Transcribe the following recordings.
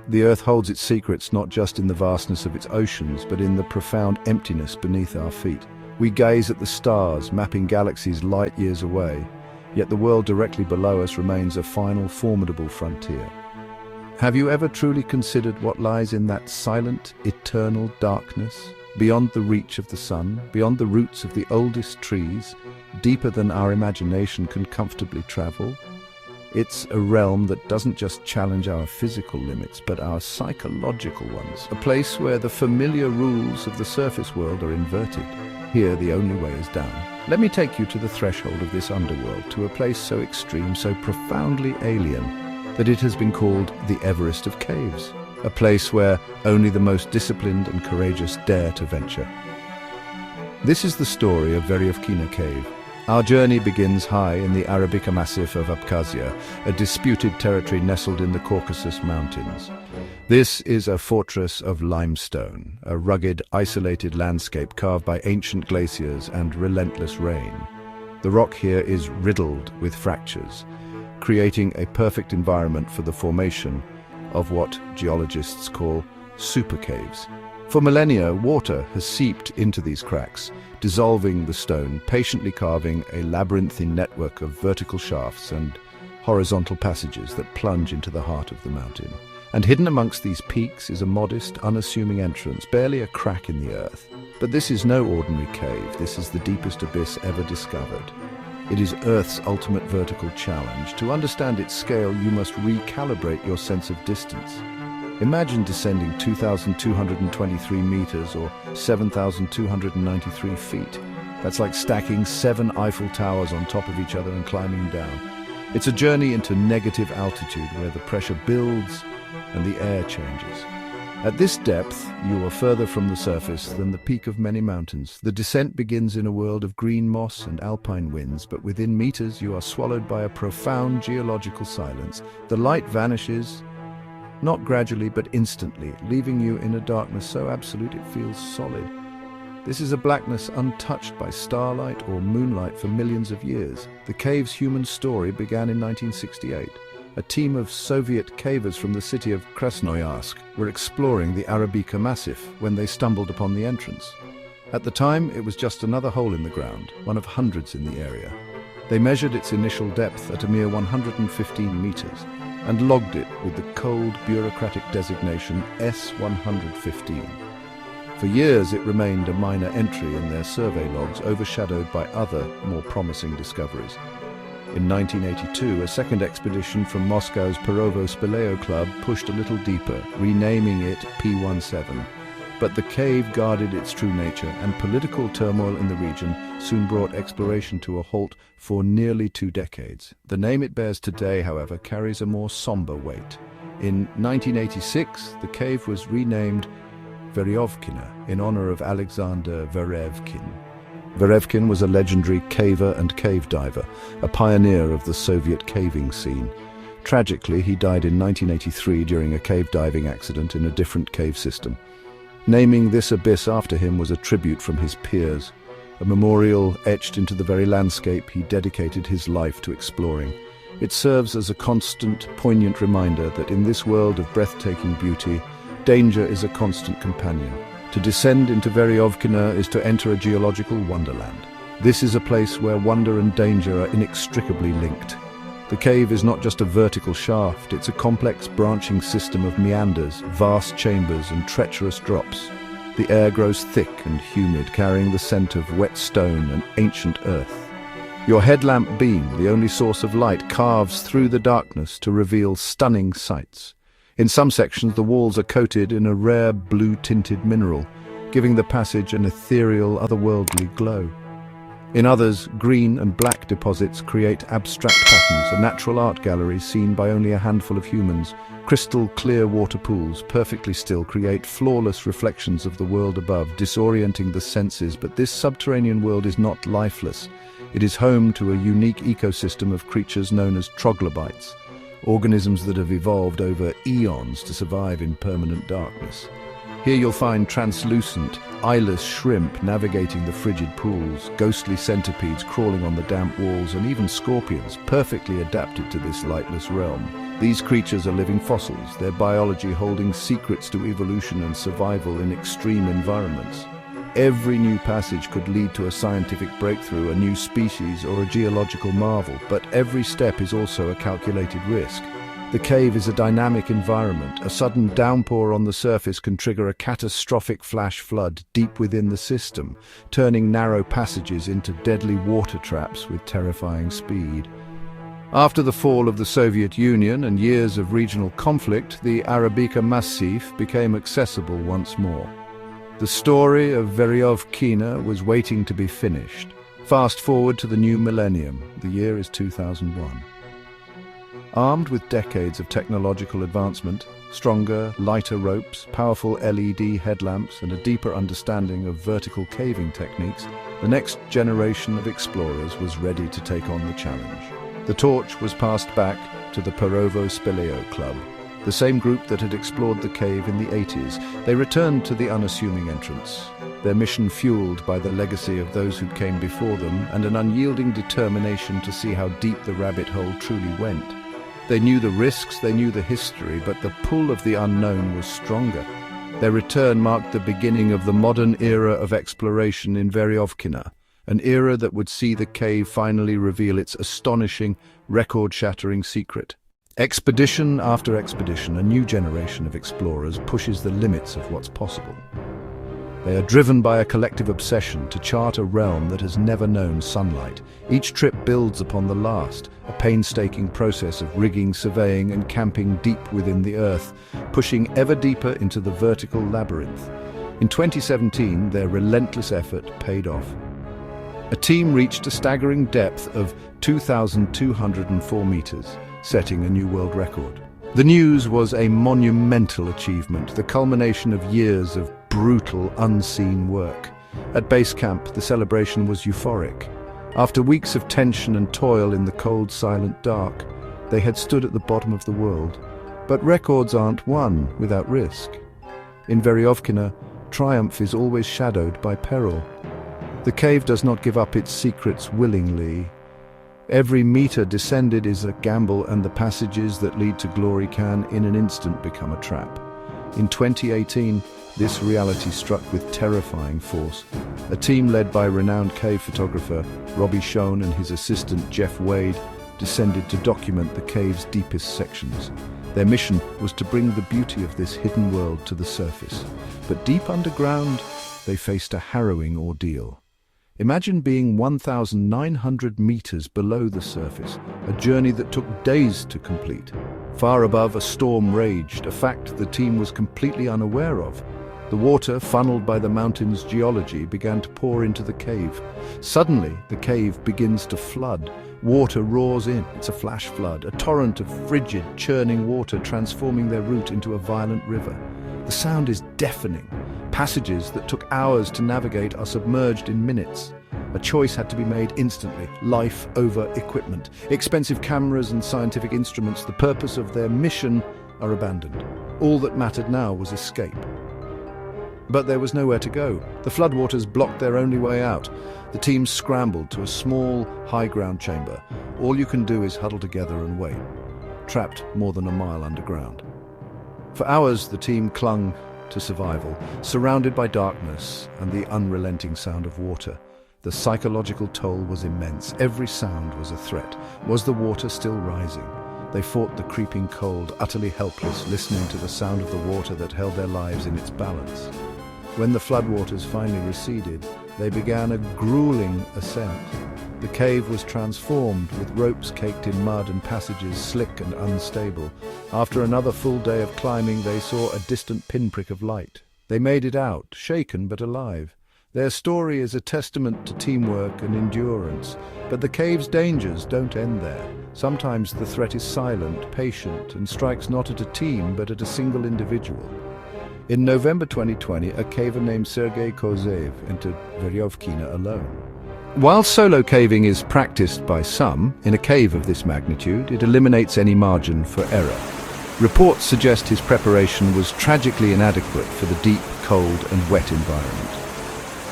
The Earth holds its secrets not just in the vastness of its oceans, but in the profound emptiness beneath our feet. We gaze at the stars, mapping galaxies light years away, yet the world directly below us remains a final, formidable frontier. Have you ever truly considered what lies in that silent, eternal darkness? Beyond the reach of the sun, beyond the roots of the oldest trees, deeper than our imagination can comfortably travel? It's a realm that doesn't just challenge our physical limits, but our psychological ones. A place where the familiar rules of the surface world are inverted. Here, the only way is down. Let me take you to the threshold of this underworld, to a place so extreme, so profoundly alien, that it has been called the Everest of Caves. A place where only the most disciplined and courageous dare to venture. This is the story of Veryovkina Cave. Our journey begins high in the Arabica Massif of Abkhazia, a disputed territory nestled in the Caucasus Mountains. This is a fortress of limestone, a rugged, isolated landscape carved by ancient glaciers and relentless rain. The rock here is riddled with fractures, creating a perfect environment for the formation of what geologists call supercaves. For millennia, water has seeped into these cracks, dissolving the stone, patiently carving a labyrinthine network of vertical shafts and horizontal passages that plunge into the heart of the mountain. And hidden amongst these peaks is a modest, unassuming entrance, barely a crack in the earth. But this is no ordinary cave. This is the deepest abyss ever discovered. It is Earth's ultimate vertical challenge. To understand its scale, you must recalibrate your sense of distance. Imagine descending 2,223 meters or 7,293 feet. That's like stacking 7 Eiffel Towers on top of each other and climbing down. It's a journey into negative altitude where the pressure builds and the air changes. At this depth, you are further from the surface than the peak of many mountains. The descent begins in a world of green moss and alpine winds, but within meters you are swallowed by a profound geological silence. The light vanishes, not gradually but instantly, leaving you in a darkness so absolute it feels solid. This is a blackness untouched by starlight or moonlight for millions of years. The cave's human story began in 1968. A team of Soviet cavers from the city of Krasnoyarsk were exploring the Arabica Massif when they stumbled upon the entrance. At the time, it was just another hole in the ground, one of hundreds in the area. They measured its initial depth at a mere 115 meters and logged it with the cold, bureaucratic designation S-115. For years, it remained a minor entry in their survey logs, overshadowed by other, more promising discoveries. In 1982, a second expedition from Moscow's Perovo-Spileo Club pushed a little deeper, renaming it P-17. But the cave guarded its true nature, and political turmoil in the region soon brought exploration to a halt for nearly 2 decades. The name it bears today, however, carries a more somber weight. In 1986, the cave was renamed Veryovkina in honor of Alexander Veryovkin. Veryovkin was a legendary caver and cave diver, a pioneer of the Soviet caving scene. Tragically, he died in 1983 during a cave diving accident in a different cave system. Naming this abyss after him was a tribute from his peers, a memorial etched into the very landscape he dedicated his life to exploring. It serves as a constant, poignant reminder that in this world of breathtaking beauty, danger is a constant companion. To descend into Veryovkina is to enter a geological wonderland. This is a place where wonder and danger are inextricably linked. The cave is not just a vertical shaft, it's a complex branching system of meanders, vast chambers and treacherous drops. The air grows thick and humid, carrying the scent of wet stone and ancient earth. Your headlamp beam, the only source of light, carves through the darkness to reveal stunning sights. In some sections, the walls are coated in a rare blue-tinted mineral, giving the passage an ethereal, otherworldly glow. In others, green and black deposits create abstract patterns, a natural art gallery seen by only a handful of humans. Crystal clear water pools, perfectly still, create flawless reflections of the world above, disorienting the senses. But this subterranean world is not lifeless. It is home to a unique ecosystem of creatures known as troglobites, organisms that have evolved over eons to survive in permanent darkness. Here you'll find translucent, eyeless shrimp navigating the frigid pools, ghostly centipedes crawling on the damp walls, and even scorpions perfectly adapted to this lightless realm. These creatures are living fossils, their biology holding secrets to evolution and survival in extreme environments. Every new passage could lead to a scientific breakthrough, a new species, or a geological marvel, but every step is also a calculated risk. The cave is a dynamic environment. A sudden downpour on the surface can trigger a catastrophic flash flood deep within the system, turning narrow passages into deadly water traps with terrifying speed. After the fall of the Soviet Union and years of regional conflict, the Arabica Massif became accessible once more. The story of Veryovkina was waiting to be finished. Fast forward to the new millennium. The year is 2001. Armed with decades of technological advancement, stronger, lighter ropes, powerful LED headlamps, and a deeper understanding of vertical caving techniques, the next generation of explorers was ready to take on the challenge. The torch was passed back to the Perovo Speleo Club, the same group that had explored the cave in the 80s. They returned to the unassuming entrance, their mission fueled by the legacy of those who came before them and an unyielding determination to see how deep the rabbit hole truly went. They knew the risks, they knew the history, but the pull of the unknown was stronger. Their return marked the beginning of the modern era of exploration in Veryovkina, an era that would see the cave finally reveal its astonishing, record-shattering secret. Expedition after expedition, a new generation of explorers pushes the limits of what's possible. They are driven by a collective obsession to chart a realm that has never known sunlight. Each trip builds upon the last, a painstaking process of rigging, surveying, and camping deep within the earth, pushing ever deeper into the vertical labyrinth. In 2017, their relentless effort paid off. A team reached a staggering depth of 2,204 meters, setting a new world record. The news was a monumental achievement, the culmination of years of brutal, unseen work. At base camp, the celebration was euphoric. After weeks of tension and toil in the cold, silent dark, they had stood at the bottom of the world. But records aren't won without risk. In Veryovkina, triumph is always shadowed by peril. The cave does not give up its secrets willingly. Every meter descended is a gamble, and the passages that lead to glory can, in an instant, become a trap. In 2018, this reality struck with terrifying force. A team led by renowned cave photographer Robbie Schoen and his assistant Jeff Wade descended to document the cave's deepest sections. Their mission was to bring the beauty of this hidden world to the surface. But deep underground, they faced a harrowing ordeal. Imagine being 1,900 meters below the surface, a journey that took days to complete. Far above, a storm raged, a fact the team was completely unaware of. The water, funneled by the mountain's geology, began to pour into the cave. Suddenly, the cave begins to flood. Water roars in. It's a flash flood, a torrent of frigid, churning water transforming their route into a violent river. The sound is deafening. Passages that took hours to navigate are submerged in minutes. A choice had to be made instantly, life over equipment. Expensive cameras and scientific instruments, the purpose of their mission, are abandoned. All that mattered now was escape. But there was nowhere to go. The floodwaters blocked their only way out. The team scrambled to a small, high-ground chamber. All you can do is huddle together and wait, trapped more than a mile underground. For hours, the team clung to survival, surrounded by darkness and the unrelenting sound of water. The psychological toll was immense. Every sound was a threat. Was the water still rising? They fought the creeping cold, utterly helpless, listening to the sound of the water that held their lives in its balance. When the floodwaters finally receded, they began a grueling ascent. The cave was transformed, with ropes caked in mud and passages slick and unstable. After another full day of climbing, they saw a distant pinprick of light. They made it out, shaken but alive. Their story is a testament to teamwork and endurance. But the cave's dangers don't end there. Sometimes the threat is silent, patient, and strikes not at a team but at a single individual. In November 2020, a caver named Sergei Kozeev entered Veryovkina alone. While solo caving is practiced by some, in a cave of this magnitude, it eliminates any margin for error. Reports suggest his preparation was tragically inadequate for the deep, cold, and wet environment.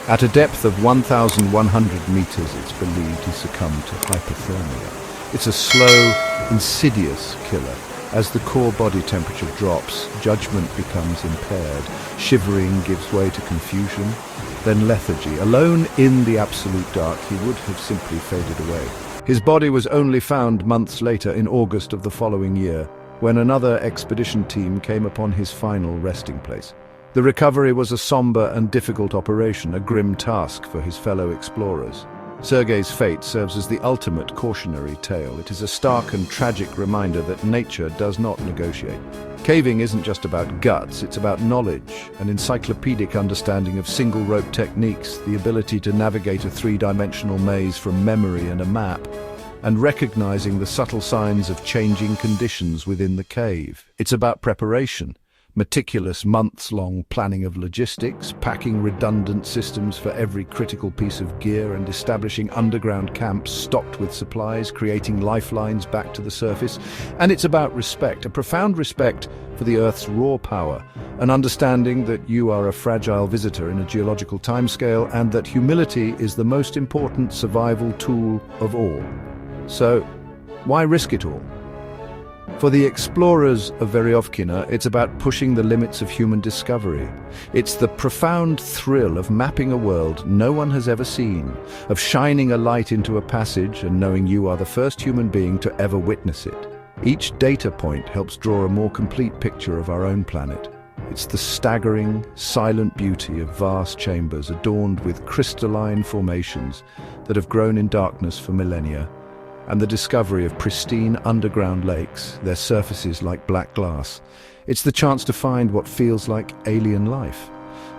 At a depth of 1,100 meters, it's believed he succumbed to hypothermia. It's a slow, insidious killer, As the core body temperature drops, judgment becomes impaired. Shivering gives way to confusion, then lethargy. Alone in the absolute dark, he would have simply faded away. His body was only found months later, in August of the following year, when another expedition team came upon his final resting place. The recovery was a somber and difficult operation, a grim task for his fellow explorers. Sergei's fate serves as the ultimate cautionary tale. It is a stark and tragic reminder that nature does not negotiate. Caving isn't just about guts, it's about knowledge, an encyclopedic understanding of single-rope techniques, the ability to navigate a three-dimensional maze from memory and a map, and recognizing the subtle signs of changing conditions within the cave. It's about preparation, meticulous months-long planning of logistics, packing redundant systems for every critical piece of gear and establishing underground camps stocked with supplies, creating lifelines back to the surface. And it's about respect, a profound respect for the Earth's raw power, an understanding that you are a fragile visitor in a geological timescale and that humility is the most important survival tool of all. So, why risk it all? For the explorers of Veryovkina, it's about pushing the limits of human discovery. It's the profound thrill of mapping a world no one has ever seen, of shining a light into a passage and knowing you are the first human being to ever witness it. Each data point helps draw a more complete picture of our own planet. It's the staggering, silent beauty of vast chambers adorned with crystalline formations that have grown in darkness for millennia, and the discovery of pristine underground lakes, their surfaces like black glass. It's the chance to find what feels like alien life.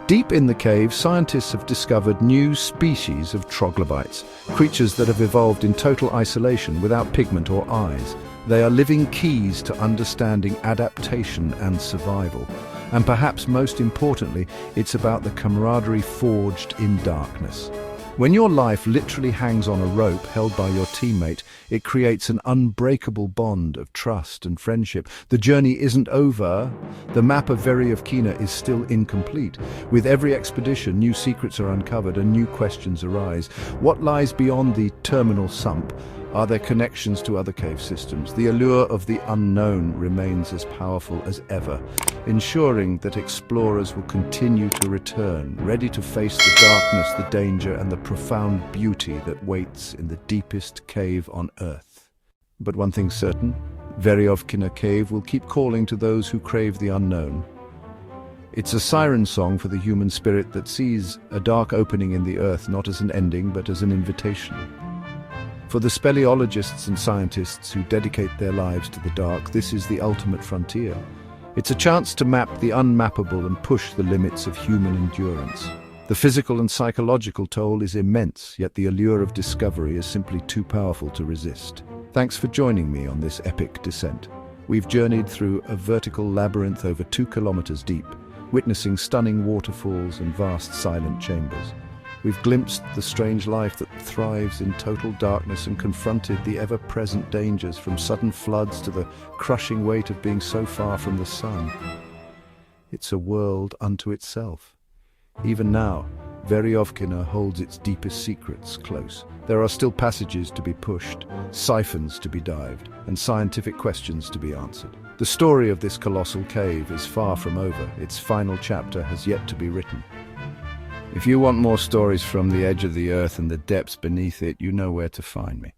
Deep in the cave, scientists have discovered new species of troglobites, creatures that have evolved in total isolation without pigment or eyes. They are living keys to understanding adaptation and survival. And perhaps most importantly, it's about the camaraderie forged in darkness. When your life literally hangs on a rope held by your teammate, it creates an unbreakable bond of trust and friendship. The journey isn't over. The map of Veryovkina is still incomplete. With every expedition, new secrets are uncovered and new questions arise. What lies beyond the terminal sump? Are there connections to other cave systems? The allure of the unknown remains as powerful as ever, ensuring that explorers will continue to return, ready to face the darkness, the danger, and the profound beauty that waits in the deepest cave on Earth. But one thing's certain, Veryovkina Cave will keep calling to those who crave the unknown. It's a siren song for the human spirit that sees a dark opening in the Earth not as an ending, but as an invitation. For the speleologists and scientists who dedicate their lives to the dark, this is the ultimate frontier. It's a chance to map the unmappable and push the limits of human endurance. The physical and psychological toll is immense, yet the allure of discovery is simply too powerful to resist. Thanks for joining me on this epic descent. We've journeyed through a vertical labyrinth over 2 kilometers deep, witnessing stunning waterfalls and vast silent chambers. We've glimpsed the strange life that thrives in total darkness and confronted the ever-present dangers, from sudden floods to the crushing weight of being so far from the sun. It's a world unto itself. Even now, Veryovkina holds its deepest secrets close. There are still passages to be pushed, siphons to be dived, and scientific questions to be answered. The story of this colossal cave is far from over. Its final chapter has yet to be written. If you want more stories from the edge of the Earth and the depths beneath it, you know where to find me.